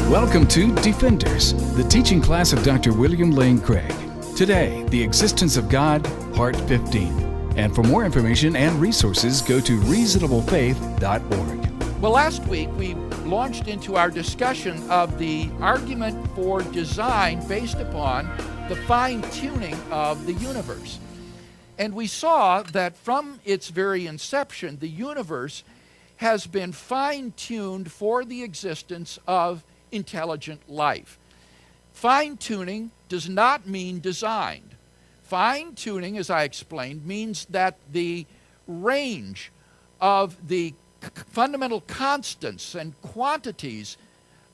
Welcome to Defenders, the teaching class of Dr. William Lane Craig. Today, The Existence of God, Part 15. And for more information and resources, go to reasonablefaith.org. Well, last week we launched into our discussion of the argument for design based upon the fine-tuning of the universe. And we saw that from its very inception, the universe has been fine-tuned for the existence of intelligent life. Fine-tuning does not mean designed. Fine-tuning, as I explained, means that the range of the fundamental constants and quantities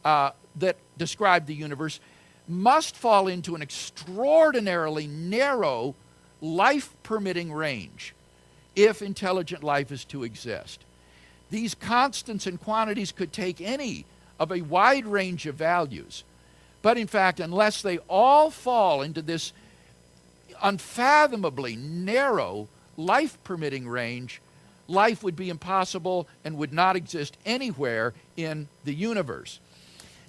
that describe the universe must fall into an extraordinarily narrow life-permitting range if intelligent life is to exist. These constants and quantities could take any of a wide range of values, but in fact, unless they all fall into this unfathomably narrow life-permitting range, life would be impossible and would not exist anywhere in the universe.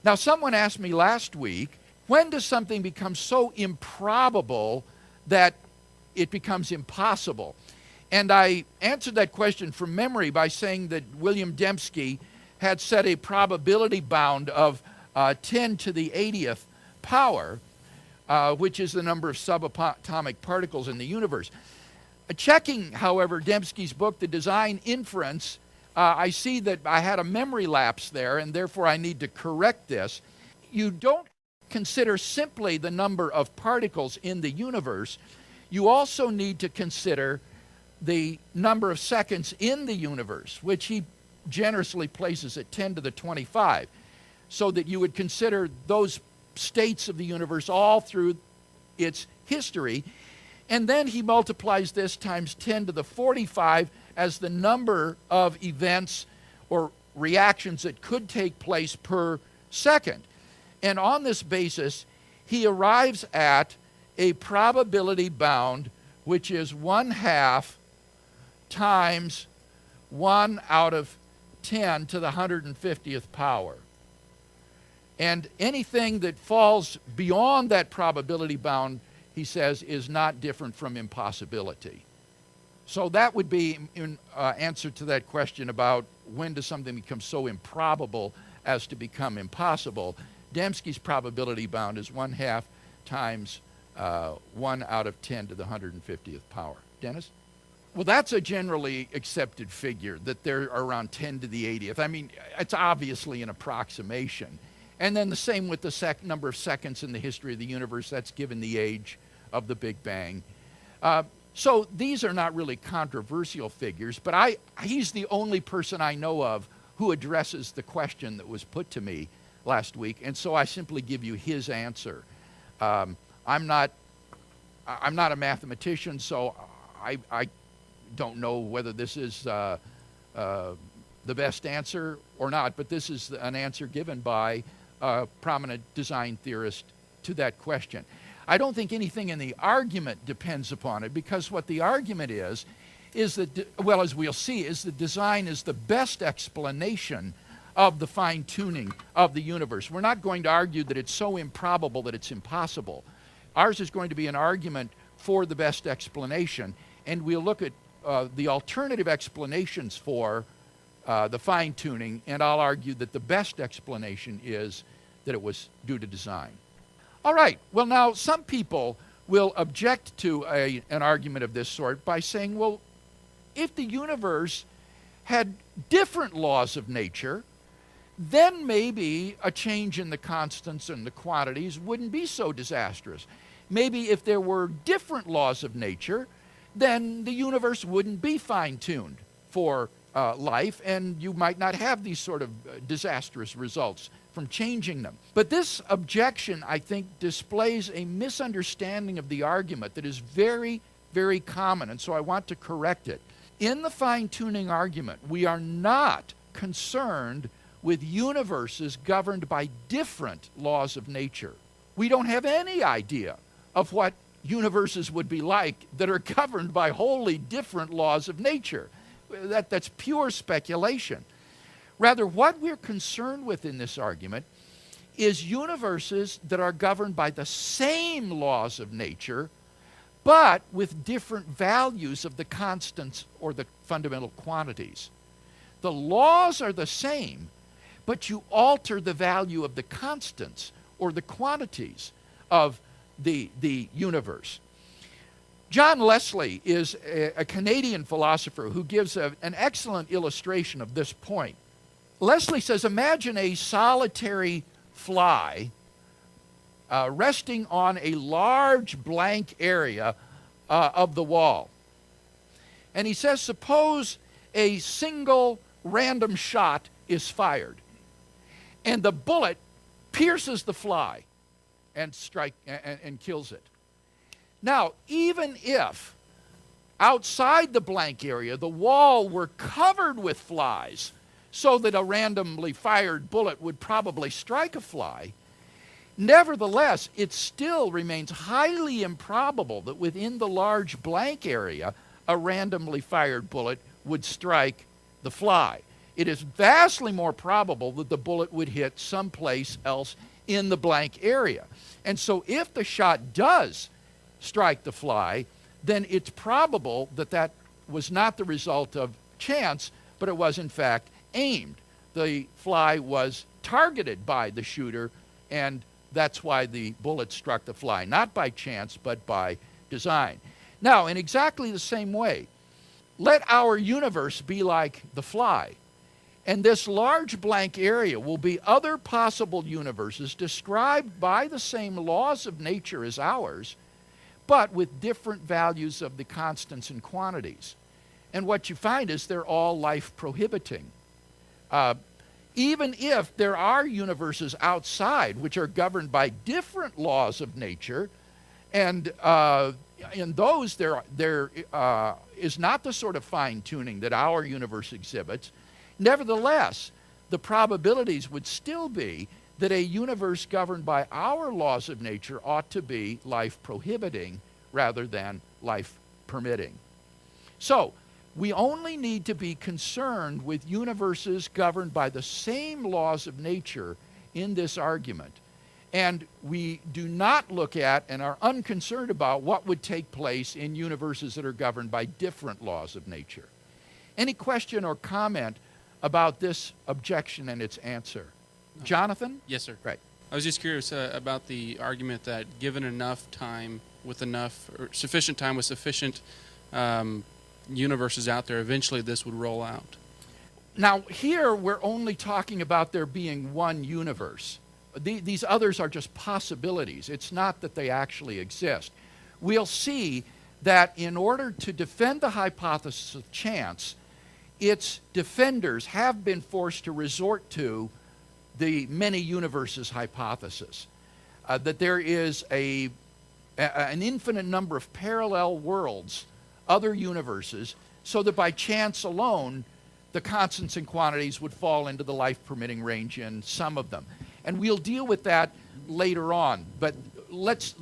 Now, someone asked me last week, when does something become so improbable that it becomes impossible? And I answered that question from memory by saying that William Dembski had set a probability bound of 10 to the 80th power, which is the number of subatomic particles in the universe. Checking, however, Dembski's book, The Design Inference, I see that I had a memory lapse there, and therefore I need to correct this. You don't consider simply the number of particles in the universe. You also need to consider the number of seconds in the universe, which he generously places at 10 to the 25, so that you would consider those states of the universe all through its history. And then he multiplies this times 10 to the 45 as the number of events or reactions that could take place per second. And on this basis, he arrives at a probability bound, which is 1/2 times 1 out of 10 to the 150th power. And anything that falls beyond that probability bound, he says, is not different from impossibility. So that would be in answer to that question about when does something become so improbable as to become impossible. Dembski's probability bound is 1/2 times 1 out of 10 to the 150th power. Dennis? Well, that's a generally accepted figure, that they're around 10 to the 80th. I mean, it's obviously an approximation. And then the same with the number of seconds in the history of the universe. That's given the age of the Big Bang. So these are not really controversial figures, but he's the only person I know of who addresses the question that was put to me last week, and so I simply give you his answer. I'm not a mathematician, so I don't know whether this is the best answer or not, but this is an answer given by a prominent design theorist to that question. I don't think anything in the argument depends upon it, because what the argument is that, well, as we'll see, is that design is the best explanation of the fine-tuning of the universe. We're not going to argue that it's so improbable that it's impossible. Ours is going to be an argument for the best explanation, and we'll look at the alternative explanations for the fine-tuning, and I'll argue that the best explanation is that it was due to design. All right, well, now some people will object to an argument of this sort by saying, well, if the universe had different laws of nature, then maybe a change in the constants and the quantities wouldn't be so disastrous. Maybe if there were different laws of nature, then the universe wouldn't be fine-tuned for life, and you might not have these sort of disastrous results from changing them. But this objection, I think, displays a misunderstanding of the argument that is very, very common, and so I want to correct it. In the fine-tuning argument, we are not concerned with universes governed by different laws of nature. We don't have any idea of what universes would be like that are governed by wholly different laws of nature. That's pure speculation. Rather, what we're concerned with in this argument is universes that are governed by the same laws of nature, but with different values of the constants or the fundamental quantities. The laws are the same, but you alter the value of the constants or the quantities of the universe. John Leslie is a Canadian philosopher who gives an excellent illustration of this point. Leslie says, imagine a solitary fly resting on a large blank area of the wall. And he says, suppose a single random shot is fired, and the bullet pierces the fly and kills it. Now, even if outside the blank area the wall were covered with flies, so that a randomly fired bullet would probably strike a fly, nevertheless, it still remains highly improbable that within the large blank area, a randomly fired bullet would strike the fly. It is vastly more probable that the bullet would hit someplace else in the blank area. And so if the shot does strike the fly, then it's probable that that was not the result of chance, but it was in fact aimed. The fly was targeted by the shooter, and that's why the bullet struck the fly, not by chance, but by design. Now, in exactly the same way, let our universe be like the fly, and this large blank area will be other possible universes described by the same laws of nature as ours, but with different values of the constants and quantities. And what you find is they're all life-prohibiting. Even if there are universes outside which are governed by different laws of nature, and in those there is not the sort of fine-tuning that our universe exhibits, nevertheless, the probabilities would still be that a universe governed by our laws of nature ought to be life-prohibiting rather than life-permitting. So, we only need to be concerned with universes governed by the same laws of nature in this argument. And we do not look at and are unconcerned about what would take place in universes that are governed by different laws of nature. Any question or comment about this objection and its answer? Jonathan? Yes, sir. Right. I was just curious about the argument that given enough time with enough, or sufficient time with sufficient universes out there, eventually this would roll out. Now, here we're only talking about there being one universe. These others are just possibilities. It's not that they actually exist. We'll see that in order to defend the hypothesis of chance, its defenders have been forced to resort to the many universes hypothesis, that there is an infinite number of parallel worlds, other universes, so that by chance alone, the constants and quantities would fall into the life-permitting range in some of them. And we'll deal with that later on, but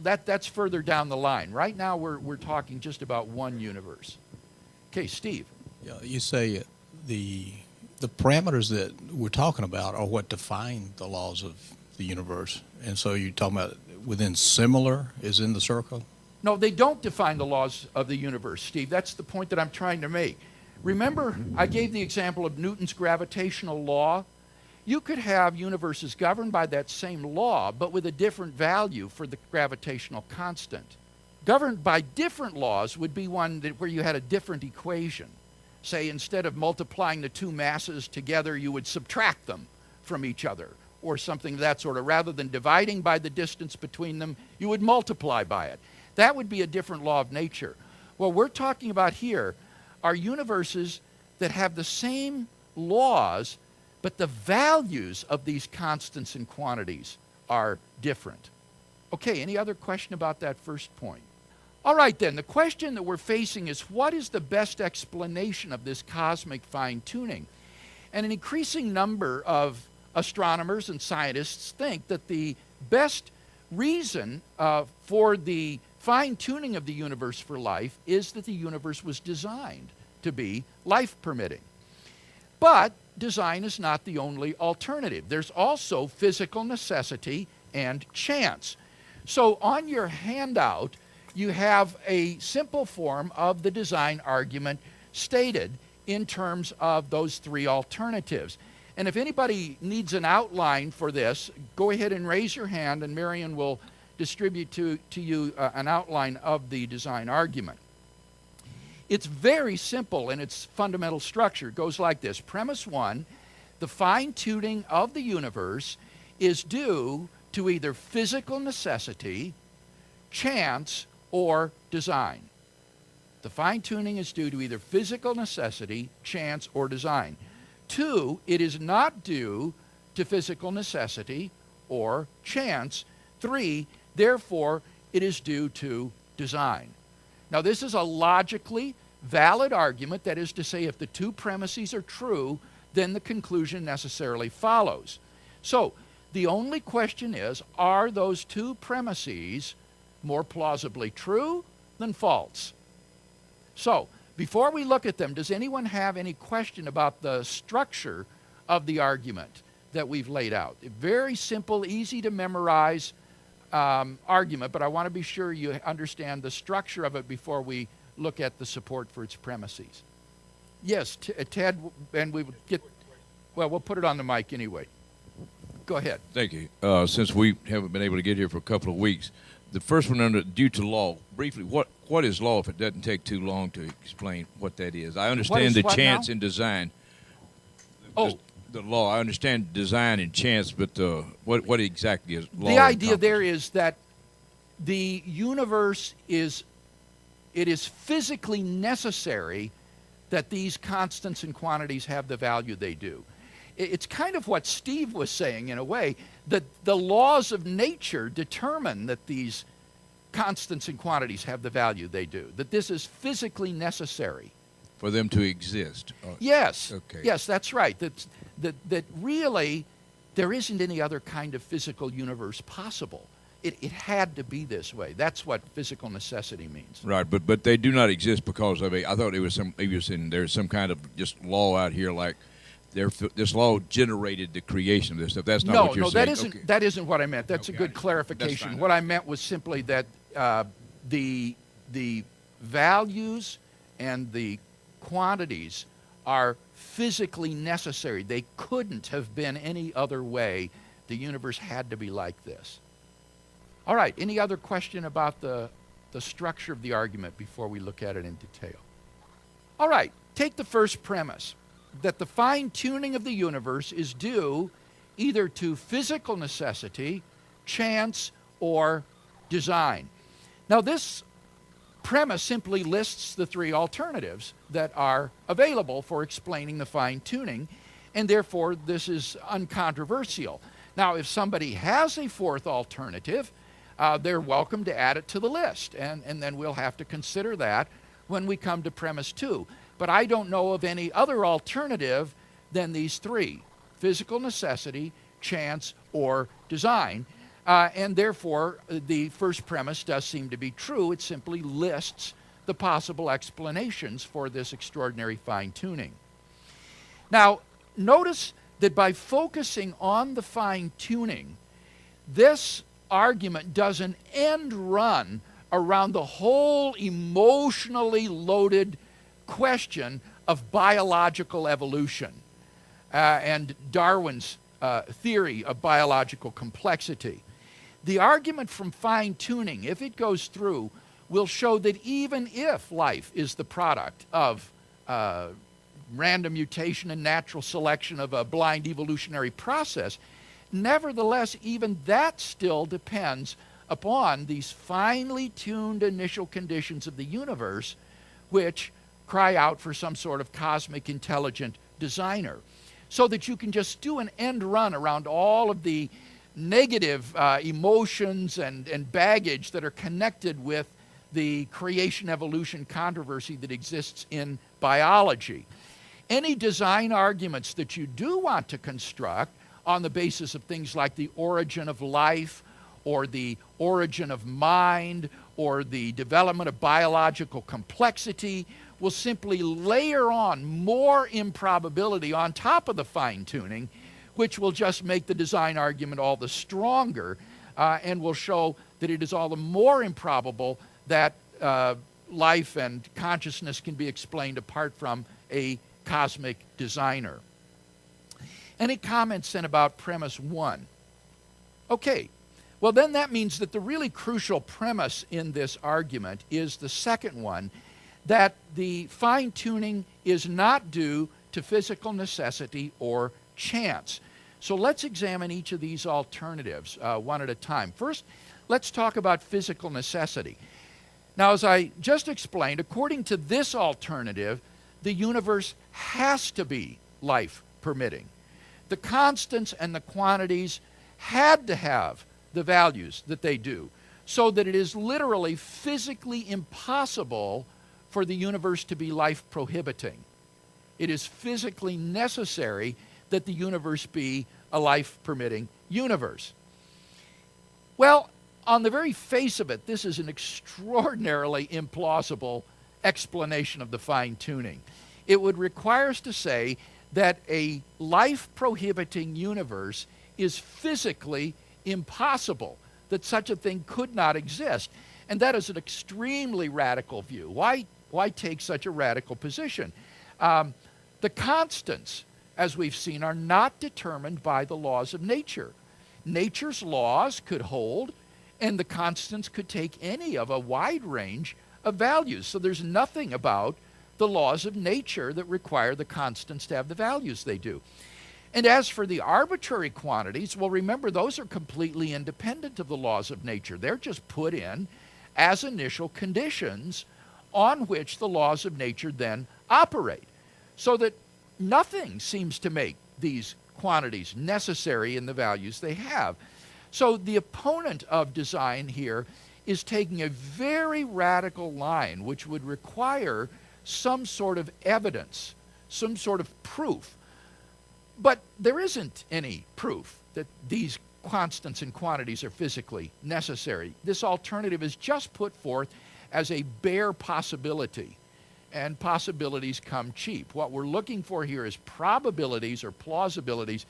that's further down the line. Right now, we're talking just about one universe. Okay, Steve. Yeah, you say the parameters that we're talking about are what define the laws of the universe, and so you're talking about within similar is in the circle? No, they don't define the laws of the universe, Steve. That's the point that I'm trying to make. Remember, I gave the example of Newton's gravitational law. You could have universes governed by that same law, but with a different value for the gravitational constant. Governed by different laws would be one where you had a different equation. Say, instead of multiplying the two masses together, you would subtract them from each other, or something of that sort. Rather than dividing by the distance between them, you would multiply by it. That would be a different law of nature. What we're talking about here are universes that have the same laws, but the values of these constants and quantities are different. Okay, any other question about that first point? All right then, the question that we're facing is, what is the best explanation of this cosmic fine-tuning? And an increasing number of astronomers and scientists think that the best reason for the fine-tuning of the universe for life is that the universe was designed to be life-permitting. But design is not the only alternative. There's also physical necessity and chance. So on your handout, you have a simple form of the design argument stated in terms of those three alternatives. And if anybody needs an outline for this, go ahead and raise your hand, and Marion will distribute to you an outline of the design argument. It's very simple in its fundamental structure. It goes like this. Premise 1, the fine-tuning of the universe is due to either physical necessity, chance, or design. The fine-tuning is due to either physical necessity, chance, or design. 2, it is not due to physical necessity or chance. 3, therefore, it is due to design. Now, this is a logically valid argument. That is to say, if the two premises are true, then the conclusion necessarily follows. So, the only question is, are those two premises more plausibly true than false? So, before we look at them, does anyone have any question about the structure of the argument that we've laid out? A very simple, easy to memorize argument, but I want to be sure you understand the structure of it before we look at the support for its premises. Yes, Ted, and we will get, well, we'll put it on the mic anyway. Go ahead. Thank you. Since we haven't been able to get here for a couple of weeks, the first one under due to law, briefly, what is law if it doesn't take too long to explain what that is? I understand the chance and design. Oh. The law. I understand design and chance, but what exactly is law? The idea there is that the universe is physically necessary that these constants and quantities have the value they do. It's kind of what Steve was saying in a way, that the laws of nature determine that these constants and quantities have the value they do, that this is physically necessary. For them to exist. Yes. Okay. Yes, that's right. That really there isn't any other kind of physical universe possible. It had to be this way. That's what physical necessity means. Right, but they do not exist because of I thought it was there's some kind of just law out here like this law generated the creation of this stuff. That's not what you're saying. That isn't what I meant. That's a good clarification. That's fine. What I meant was simply that the values and the quantities are physically necessary. They couldn't have been any other way. The universe had to be like this. All right, any other question about the structure of the argument before we look at it in detail? All right, take the first premise, that the fine-tuning of the universe is due either to physical necessity, chance, or design. Now, this premise simply lists the three alternatives that are available for explaining the fine-tuning, and therefore this is uncontroversial. Now, if somebody has a fourth alternative, they're welcome to add it to the list, and then we'll have to consider that when we come to premise 2. But I don't know of any other alternative than these three: physical necessity, chance, or design. And therefore, the first premise does seem to be true. It simply lists the possible explanations for this extraordinary fine-tuning. Now, notice that by focusing on the fine-tuning, this argument does an end run around the whole emotionally loaded question of biological evolution and Darwin's theory of biological complexity. The argument from fine-tuning, if it goes through, will show that even if life is the product of random mutation and natural selection of a blind evolutionary process, nevertheless, even that still depends upon these finely tuned initial conditions of the universe, which cry out for some sort of cosmic intelligent designer. So that you can just do an end run around all of the negative emotions and baggage that are connected with the creation-evolution controversy that exists in biology. Any design arguments that you do want to construct on the basis of things like the origin of life, or the origin of mind, or the development of biological complexity, will simply layer on more improbability on top of the fine-tuning, which will just make the design argument all the stronger and will show that it is all the more improbable that life and consciousness can be explained apart from a cosmic designer. Any comments then about premise 1? Okay, well then that means that the really crucial premise in this argument is the second one, that the fine-tuning is not due to physical necessity or chance. So let's examine each of these alternatives one at a time. First, let's talk about physical necessity. Now, as I just explained, according to this alternative, the universe has to be life-permitting. The constants and the quantities had to have the values that they do, so that it is literally physically impossible for the universe to be life-prohibiting. It is physically necessary that the universe be a life-permitting universe. Well, on the very face of it, this is an extraordinarily implausible explanation of the fine-tuning. It would require us to say that a life-prohibiting universe is physically impossible, that such a thing could not exist. And that is an extremely radical view. Why take such a radical position? The constants, as we've seen, are not determined by the laws of nature. Nature's laws could hold, and the constants could take any of a wide range of values. So there's nothing about the laws of nature that require the constants to have the values they do. And as for the arbitrary quantities, well, remember, those are completely independent of the laws of nature. They're just put in as initial conditions on which the laws of nature then operate. So that nothing seems to make these quantities necessary in the values they have. So the opponent of design here is taking a very radical line which would require some sort of evidence, some sort of proof. But there isn't any proof that these constants and quantities are physically necessary. This alternative is just put forth as a bare possibility, and possibilities come cheap. What we're looking for here is probabilities or plausibilities,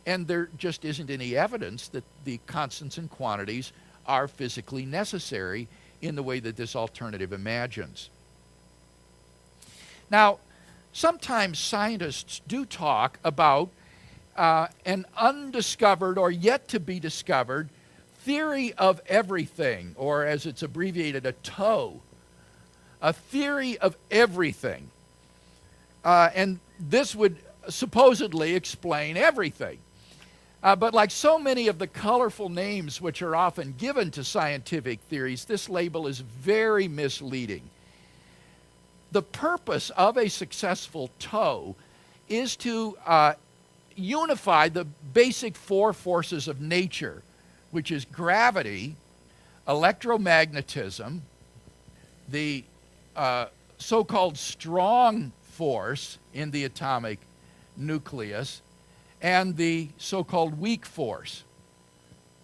and there just isn't any evidence that the constants and quantities are physically necessary in the way that this alternative imagines. Now, sometimes scientists do talk about an undiscovered or yet to be discovered theory of everything, or as it's abbreviated, a TOE, a theory of everything. And this would supposedly explain everything. But like so many of the colorful names which are often given to scientific theories, this label is very misleading. The purpose of a successful TOE is to unify the basic four forces of nature, which is gravity, electromagnetism, the so-called strong force in the atomic nucleus, and the so-called weak force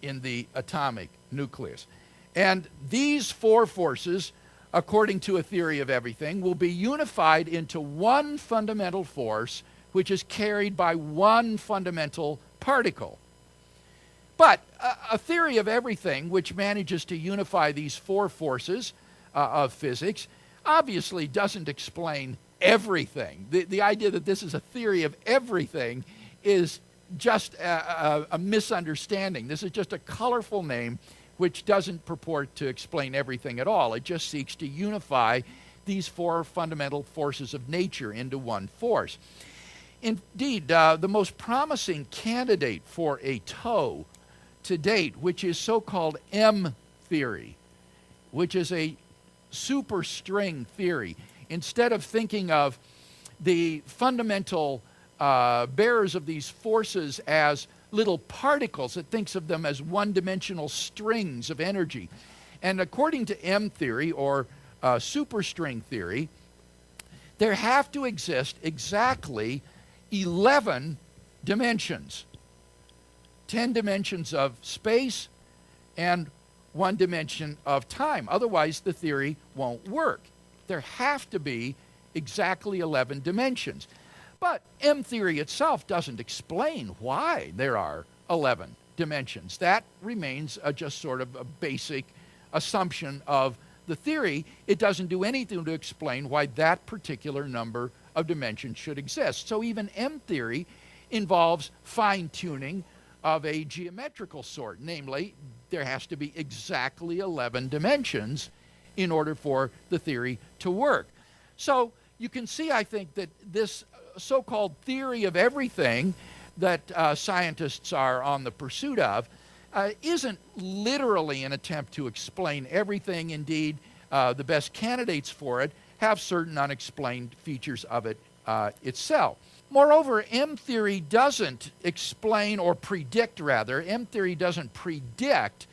in the atomic nucleus. And these four forces, according to a theory of everything, will be unified into one fundamental force, which is carried by one fundamental particle. But a theory of everything which manages to unify these four forces of physics obviously doesn't explain everything. The idea that this is a theory of everything is just a misunderstanding. This is just a colorful name which doesn't purport to explain everything at all. It just seeks to unify these four fundamental forces of nature into one force. Indeed, the most promising candidate for a TOE to date, which is so-called M theory, which is a superstring theory. Instead of thinking of the fundamental bearers of these forces as little particles, it thinks of them as one-dimensional strings of energy. And according to M theory, or superstring theory, there have to exist exactly 11 dimensions. 10 dimensions of space and 1 dimension of time. Otherwise, the theory won't work. There have to be exactly 11 dimensions. But M-theory itself doesn't explain why there are 11 dimensions. That remains just sort of a basic assumption of the theory. It doesn't do anything to explain why that particular number of dimensions should exist. So even M-theory involves fine-tuning of a geometrical sort. Namely, there has to be exactly 11 dimensions in order for the theory to work. So you can see, I think, that this so-called theory of everything that scientists are on the pursuit of isn't literally an attempt to explain everything. Indeed, the best candidates for it have certain unexplained features of it itself. Moreover, M-theory doesn't explain, or predict rather, M-theory doesn't predict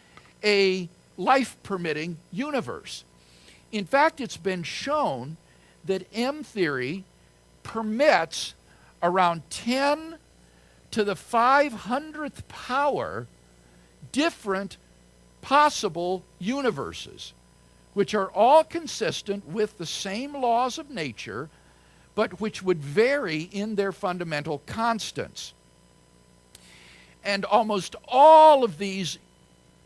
a life-permitting universe. In fact, it's been shown that M-theory permits around 10 to the 500th power different possible universes, which are all consistent with the same laws of nature, but which would vary in their fundamental constants. And almost all of these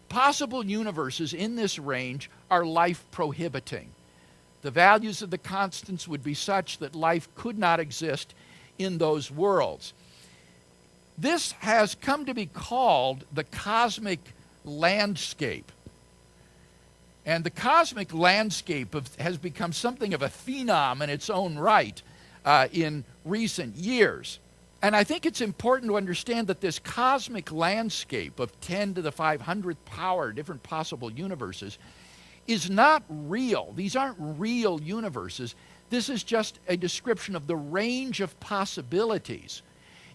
possible universes in this range are life prohibiting. The values of the constants would be such that life could not exist in those worlds. This has come to be called the cosmic landscape. And the cosmic landscape has become something of a phenom in its own right in recent years. And I think it's important to understand that this cosmic landscape of 10 to the 500th power different possible universes is not real. These aren't real universes. This is just a description of the range of possibilities.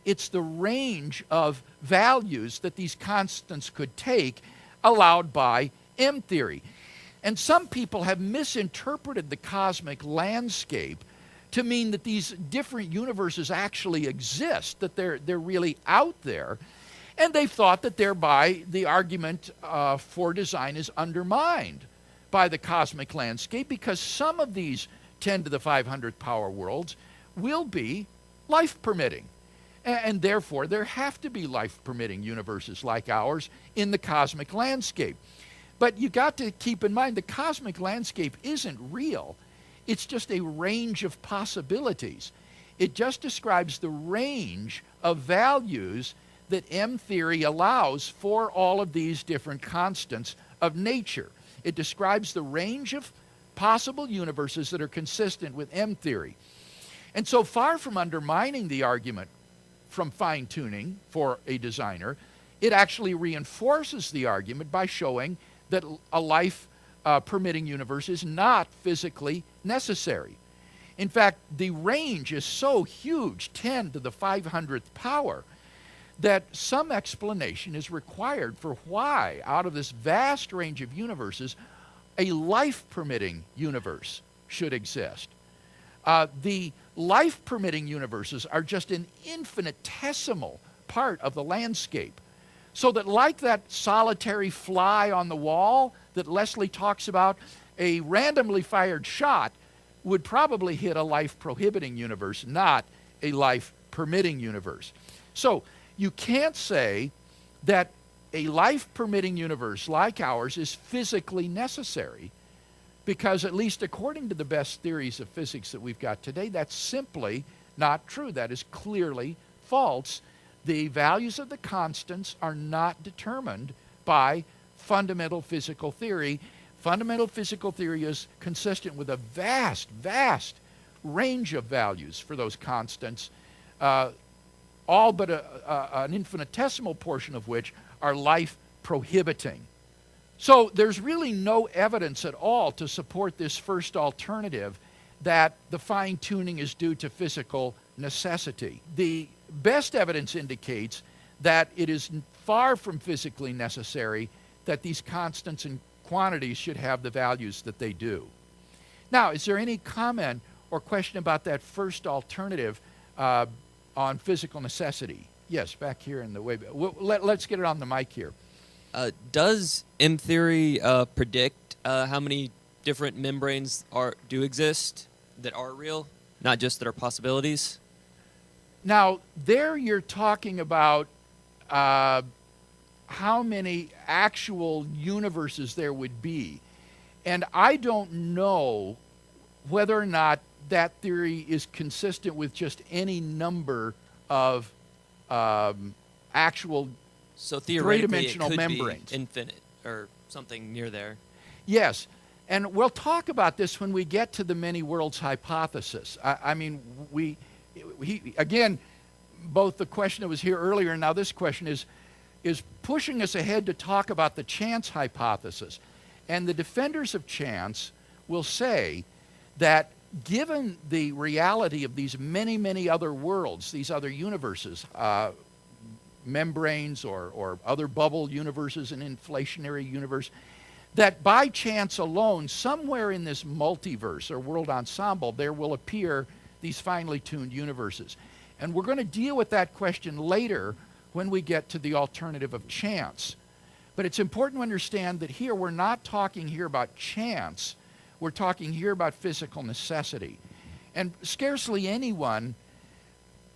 It's the range of values that these constants could take allowed by M-theory. And some people have misinterpreted the cosmic landscape to mean that these different universes actually exist, that they're really out there. And they've thought that thereby the argument for design is undermined by the cosmic landscape, because some of these 10 to the 500th power worlds will be life-permitting. And therefore, there have to be life-permitting universes like ours in the cosmic landscape. But you got to keep in mind the cosmic landscape isn't real. It's just a range of possibilities. It just describes the range of values that M-theory allows for all of these different constants of nature. It describes the range of possible universes that are consistent with M-theory. And so far from undermining the argument from fine-tuning for a designer, it actually reinforces the argument by showing that a life-permitting universe is not physically necessary. In fact, the range is so huge, 10 to the 500th power, that some explanation is required for why, out of this vast range of universes, a life-permitting universe should exist. The life-permitting universes are just an infinitesimal part of the landscape. So that, like that solitary fly on the wall that Leslie talks about, a randomly fired shot would probably hit a life-prohibiting universe, not a life-permitting universe. So you can't say that a life-permitting universe like ours is physically necessary, because at least according to the best theories of physics that we've got today, that's simply not true. That is clearly false. The values of the constants are not determined by fundamental physical theory. Fundamental physical theory is consistent with a vast, vast range of values for those constants, all but an infinitesimal portion of which are life-prohibiting. So there's really no evidence at all to support this first alternative, that the fine-tuning is due to physical necessity. The best evidence indicates that it is far from physically necessary that these constants and quantities should have the values that they do. Now, is there any comment or question about that first alternative on physical necessity? Yes, back here in the way. Let's get it on the mic here. Does M-theory predict how many different membranes do exist that are real? not just that are possibilities? Now, there you're talking about how many actual universes there would be. And I don't know whether or not that theory is consistent with just any number of actual So theoretically, three-dimensional it could membranes. be infinite or something near there. Yes, and we'll talk about this when we get to the many worlds hypothesis. I mean, again, both the question that was here earlier and now this question is pushing us ahead to talk about the chance hypothesis. And the defenders of chance will say that given the reality of these many, many other worlds, these other universes, membranes or other bubble universes, an inflationary universe, that by chance alone, somewhere in this multiverse or world ensemble, there will appear these finely tuned universes. And we're going to deal with that question later when we get to the alternative of chance. But it's important to understand that here we're not talking here about chance, we're talking here about physical necessity. And scarcely anyone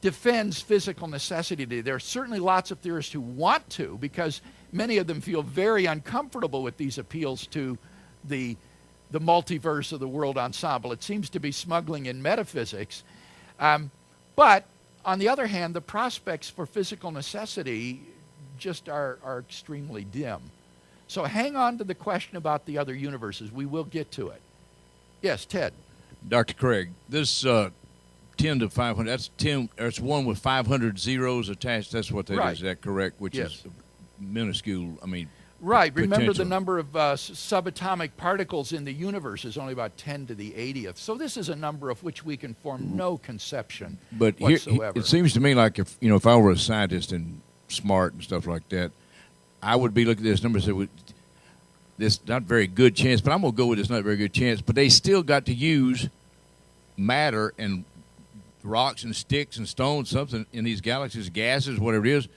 defends physical necessity today. There are certainly lots of theorists who want to, because many of them feel very uncomfortable with these appeals to the multiverse of the world ensemble. It seems to be smuggling in metaphysics. But on the other hand, the prospects for physical necessity just are extremely dim. So hang on to the question about the other universes. We will get to it. Yes, Ted. Dr. Craig, this 10 to 500, that's one with 500 zeros attached. That's what that Right. is. Is that correct? Which Yes. is minuscule. I mean, Right. Remember the potential. number of subatomic particles in the universe is only about 10 to the 80th. So this is a number of which we can form no conception But here, whatsoever. it seems to me like if I were a scientist and smart and stuff like that, I would be looking at this number and say, this not very good chance, but I'm going to go with this not very good chance. But they still got to use matter and rocks and sticks and stones, something in these galaxies, gases, whatever it is.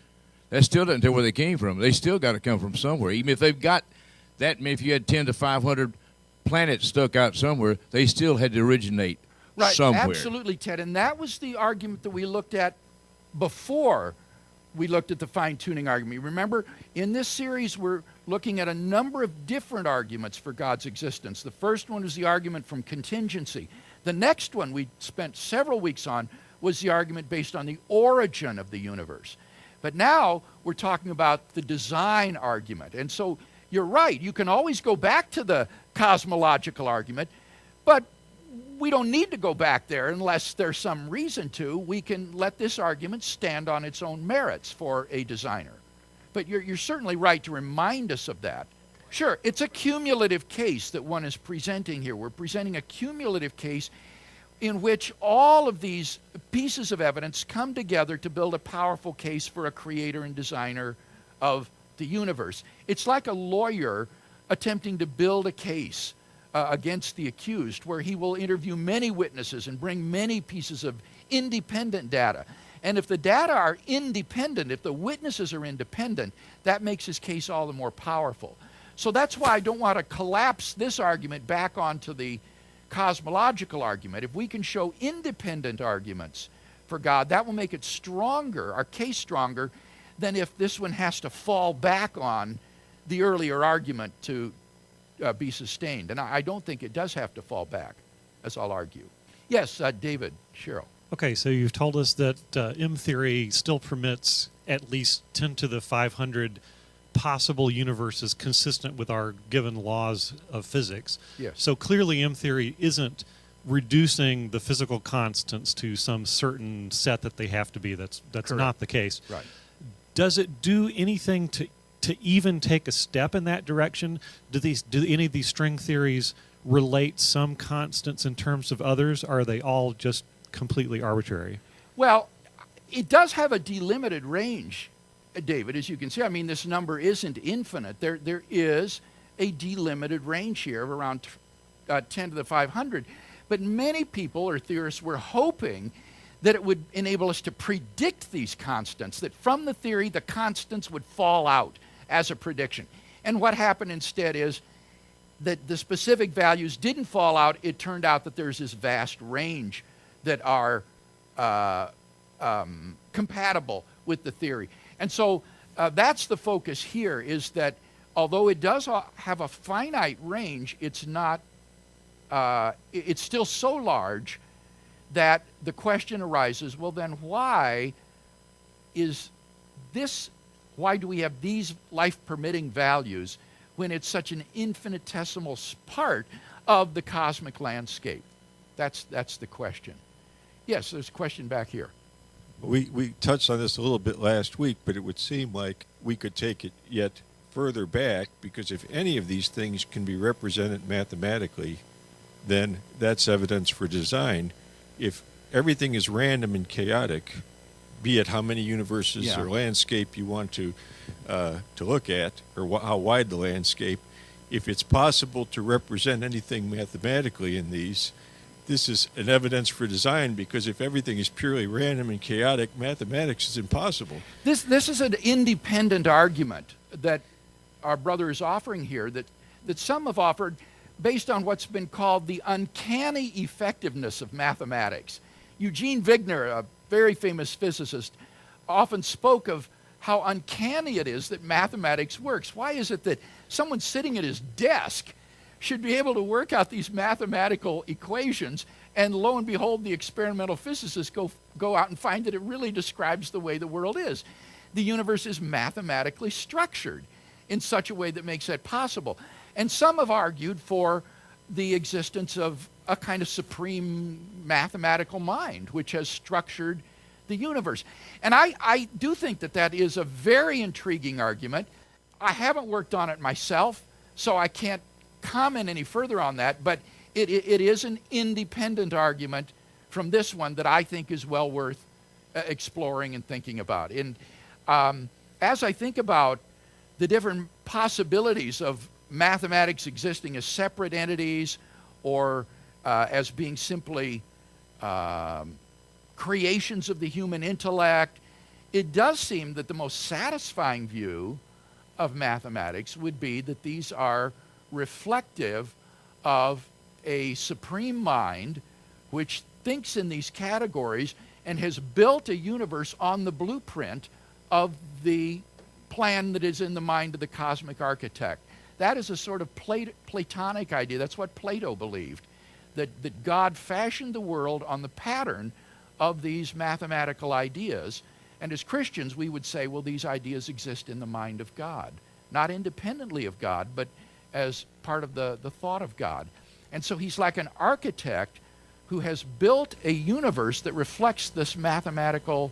That still doesn't tell where they came from. They still got to come from somewhere. Even if they've got that, if you had 10 to 500 planets stuck out somewhere, they still had to originate Right, somewhere. absolutely, Ted. And that was the argument that we looked at before we looked at the fine-tuning argument. Remember, in this series, we're looking at a number of different arguments for God's existence. The first one was the argument from contingency. The next one we spent several weeks on was the argument based on the origin of the universe. But now we're talking about the design argument. And so you're right, you can always go back to the cosmological argument, but we don't need to go back there unless there's some reason to. We can let this argument stand on its own merits for a designer. But you're certainly right to remind us of that. Sure, it's a cumulative case that one is presenting here. We're presenting a cumulative case in which all of these pieces of evidence come together to build a powerful case for a creator and designer of the universe. It's like a lawyer attempting to build a case against the accused, where he will interview many witnesses and bring many pieces of independent data. And if the data are independent, if the witnesses are independent, that makes his case all the more powerful. So that's why I don't want to collapse this argument back onto the cosmological argument. If we can show independent arguments for God, that will make it stronger, our case stronger, than if this one has to fall back on the earlier argument to be sustained. And I don't think it does have to fall back, as I'll argue. Yes, David, Cheryl. Okay, so you've told us that M theory still permits at least 10 to the 500 possible universes consistent with our given laws of physics. Yes. So clearly M theory isn't reducing the physical constants to some certain set that they have to be. That's Correct. not the case. Right. Does it do anything to even take a step in that direction? Do any of these string theories relate some constants in terms of others, or are they all just completely arbitrary? Well, it does have a delimited range, David, as you can see. I mean, this number isn't infinite. There is a delimited range here of around 10 to the 500. But many people or theorists were hoping that it would enable us to predict these constants, that from the theory the constants would fall out as a prediction. And what happened instead is that the specific values didn't fall out. It turned out that there's this vast range that are compatible with the theory. And so that's the focus here, is that although it does have a finite range, it's not, it's still so large that the question arises, well then why do we have these life-permitting values when it's such an infinitesimal part of the cosmic landscape? That's the question. Yes, there's a question back here. We touched on this a little bit last week, but it would seem like we could take it yet further back, because if any of these things can be represented mathematically, then that's evidence for design. If everything is random and chaotic, be it how many universes or landscape you want to look at, or how wide the landscape, if it's possible to represent anything mathematically in these, this is an evidence for design, because if everything is purely random and chaotic, mathematics is impossible. This is an independent argument that our brother is offering here, that some have offered based on what's been called the uncanny effectiveness of mathematics. Eugene Wigner, a very famous physicist, often spoke of how uncanny it is that mathematics works. Why is it that someone sitting at his desk should be able to work out these mathematical equations, and lo and behold, the experimental physicists go out and find that it really describes the way the world is? The universe is mathematically structured in such a way that makes that possible. And some have argued for the existence of a kind of supreme mathematical mind which has structured the universe. And I do think that is a very intriguing argument. I haven't worked on it myself, so I can't comment any further on that, but it is an independent argument from this one that I think is well worth exploring and thinking about. And as I think about the different possibilities of mathematics existing as separate entities, or as being simply creations of the human intellect, it does seem that the most satisfying view of mathematics would be that these are reflective of a supreme mind which thinks in these categories and has built a universe on the blueprint of the plan that is in the mind of the cosmic architect. That is a sort of Platonic idea. That's what Plato believed, that God fashioned the world on the pattern of these mathematical ideas. And as Christians, we would say, well, these ideas exist in the mind of God, not independently of God, but as part of the thought of God. And so he's like an architect who has built a universe that reflects this mathematical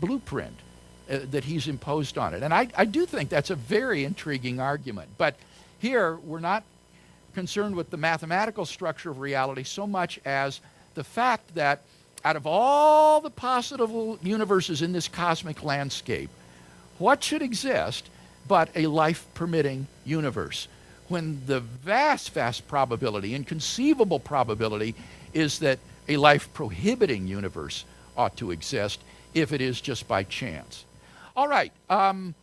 blueprint that he's imposed on it. And I do think that's a very intriguing argument. But here, we're not concerned with the mathematical structure of reality so much as the fact that out of all the possible universes in this cosmic landscape, what should exist but a life-permitting universe, when the vast, vast probability, inconceivable probability, is that a life-prohibiting universe ought to exist if it is just by chance. All right,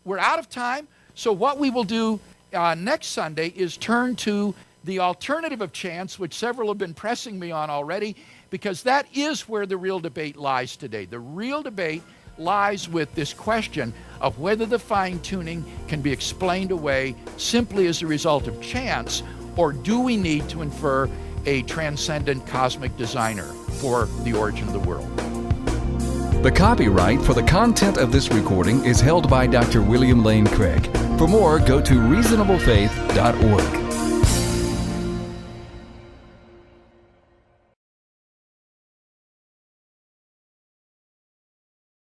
we're out of time, so what we will do next Sunday is turn to the alternative of chance, which several have been pressing me on already, because that is where the real debate lies today. The real debate lies with this question of whether the fine-tuning can be explained away simply as a result of chance, or do we need to infer a transcendent cosmic designer for the origin of the world. The copyright for the content of this recording is held by Dr. William Lane Craig. For more, go to reasonablefaith.org.